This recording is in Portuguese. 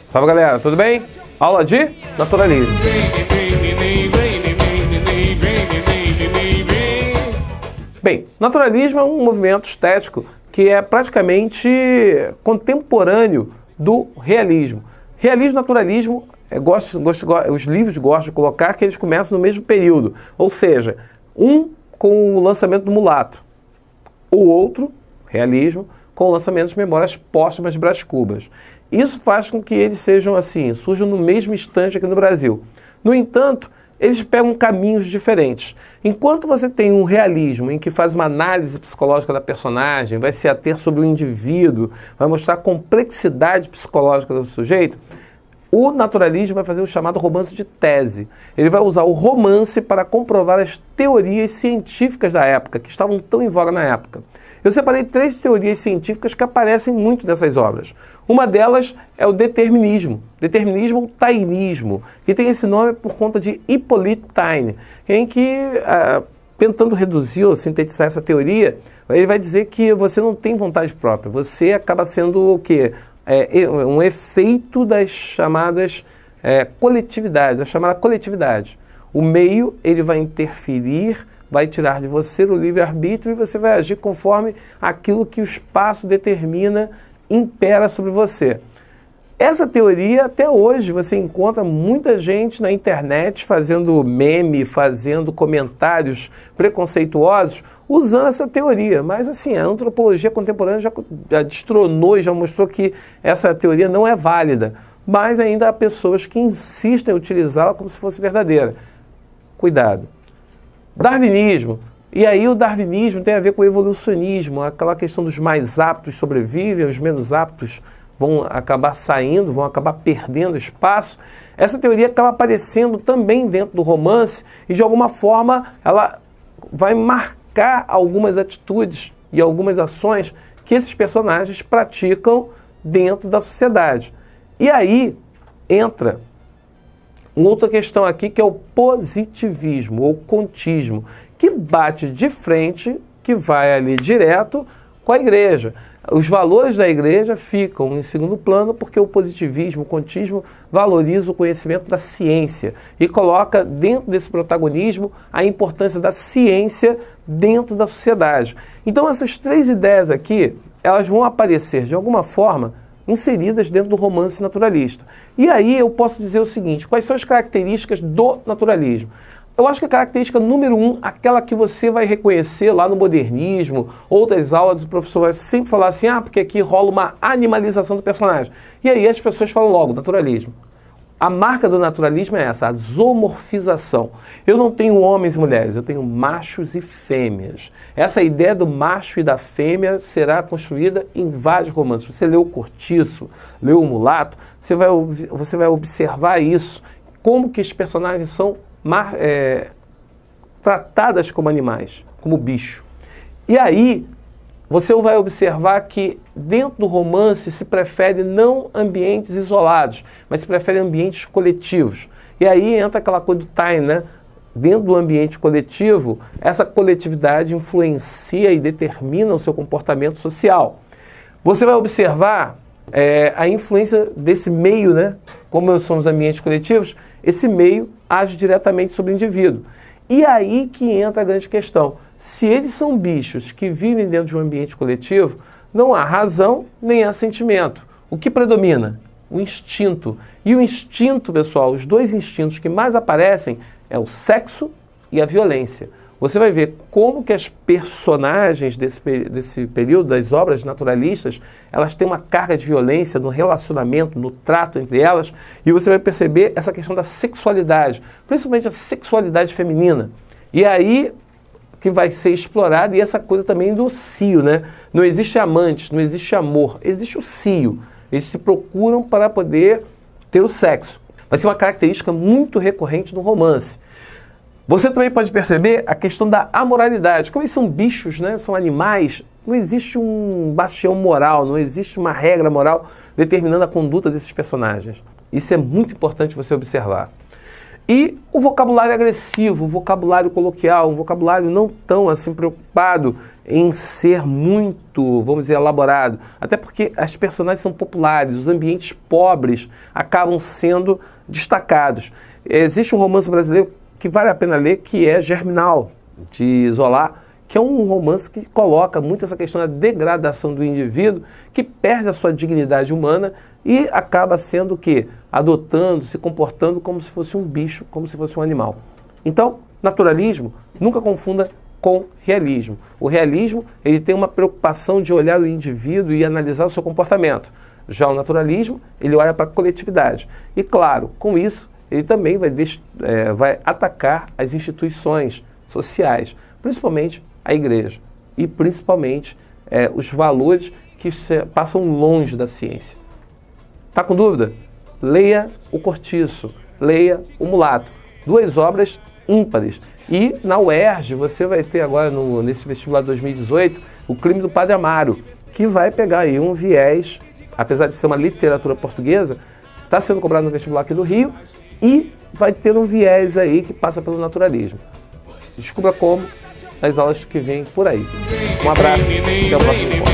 Salve galera, tudo bem? Aula de naturalismo. Bem, naturalismo é um movimento estético que é praticamente contemporâneo do realismo. Realismo e naturalismo, os livros gostam de colocar que eles começam no mesmo período, ou seja, um com o lançamento do Mulato, o outro, realismo, com o lançamento de Memórias Póstumas de Brás Cubas. Isso faz com que eles sejam assim, surjam no mesmo instante aqui no Brasil. No entanto, eles pegam caminhos diferentes. Enquanto você tem um realismo em que faz uma análise psicológica da personagem, vai se ater sobre o indivíduo, vai mostrar a complexidade psicológica do sujeito, o naturalismo vai fazer o chamado romance de tese. Ele vai usar o romance para comprovar as teorias científicas da época, que estavam tão em voga na época. Eu separei 3 teorias científicas que aparecem muito nessas obras. Uma delas é o determinismo ou tainismo, que tem esse nome por conta de Hippolyte Taine, em que, tentando reduzir ou sintetizar essa teoria, ele vai dizer que você não tem vontade própria, você acaba sendo o quê? Um efeito das chamadas coletividades, da chamada coletividade. O meio, ele vai interferir, vai tirar de você o livre-arbítrio e você vai agir conforme aquilo que o espaço determina, impera sobre você. Essa teoria, até hoje, você encontra muita gente na internet fazendo meme, fazendo comentários preconceituosos, usando essa teoria. Mas, assim, a antropologia contemporânea já destronou e já mostrou que essa teoria não é válida. Mas ainda há pessoas que insistem em utilizá-la como se fosse verdadeira. Cuidado. Darwinismo. E aí o darwinismo tem a ver com o evolucionismo, aquela questão dos mais aptos sobrevivem, os menos aptos vão acabar saindo, vão acabar perdendo espaço. Essa teoria acaba aparecendo também dentro do romance e, de alguma forma, ela vai marcar algumas atitudes e algumas ações que esses personagens praticam dentro da sociedade. E aí entra uma outra questão aqui, que é o positivismo ou contismo, que bate de frente, que vai ali direto com a igreja. Os valores da igreja ficam em segundo plano porque o positivismo, o contismo, valoriza o conhecimento da ciência e coloca dentro desse protagonismo a importância da ciência dentro da sociedade. Então essas 3 ideias aqui, elas vão aparecer de alguma forma inseridas dentro do romance naturalista. E aí eu posso dizer o seguinte, quais são as características do naturalismo? Eu acho que a característica número 1, aquela que você vai reconhecer lá no modernismo, outras aulas, o professor vai sempre falar assim, porque aqui rola uma animalização do personagem. E aí as pessoas falam logo, naturalismo. A marca do naturalismo é essa, a zoomorfização. Eu não tenho homens e mulheres, eu tenho machos e fêmeas. Essa ideia do macho e da fêmea será construída em vários romances. Você leu o Cortiço, leu o Mulato, você vai observar isso, como que os personagens são tratadas como animais, como bicho. E aí, você vai observar que dentro do romance se prefere não ambientes isolados, mas se prefere ambientes coletivos. E aí entra aquela coisa do Taine, né? Dentro do ambiente coletivo, essa coletividade influencia e determina o seu comportamento social. Você vai observar a influência desse meio, né? Como são os ambientes coletivos, esse meio age diretamente sobre o indivíduo. E aí que entra a grande questão. Se eles são bichos que vivem dentro de um ambiente coletivo, não há razão nem há sentimento. O que predomina? O instinto. E o instinto, pessoal, os 2 instintos que mais aparecem é o sexo e a violência. Você vai ver como que as personagens desse período, das obras naturalistas, elas têm uma carga de violência no relacionamento, no trato entre elas, e você vai perceber essa questão da sexualidade, principalmente a sexualidade feminina. E aí que vai ser explorado, e essa coisa também do cio, né? Não existe amante, não existe amor, existe o cio. Eles se procuram para poder ter o sexo. Vai ser uma característica muito recorrente no romance. Você também pode perceber a questão da amoralidade. Como eles são bichos, né? São animais, não existe um bastião moral, não existe uma regra moral determinando a conduta desses personagens. Isso é muito importante você observar. E o vocabulário agressivo, o vocabulário coloquial, um vocabulário não tão assim preocupado em ser muito, vamos dizer, elaborado. Até porque as personagens são populares, os ambientes pobres acabam sendo destacados. Existe um romance brasileiro que vale a pena ler, que é Germinal, de Zola, que é um romance que coloca muito essa questão da degradação do indivíduo, que perde a sua dignidade humana e acaba sendo o quê? Adotando, se comportando como se fosse um bicho, como se fosse um animal. Então, naturalismo, nunca confunda com realismo. O realismo, ele tem uma preocupação de olhar o indivíduo e analisar o seu comportamento. Já o naturalismo, ele olha para a coletividade. E claro, com isso, ele também vai atacar as instituições sociais, principalmente a igreja e principalmente os valores que passam longe da ciência. Está com dúvida? Leia O Cortiço, leia O Mulato, 2 obras ímpares. E na UERJ você vai ter agora, nesse vestibular 2018, O Crime do Padre Amaro, que vai pegar aí um viés, apesar de ser uma literatura portuguesa, está sendo cobrado no vestibular aqui do Rio, e vai ter um viés aí que passa pelo naturalismo. Descubra como nas aulas que vêm por aí. Um abraço e até o próximo encontro.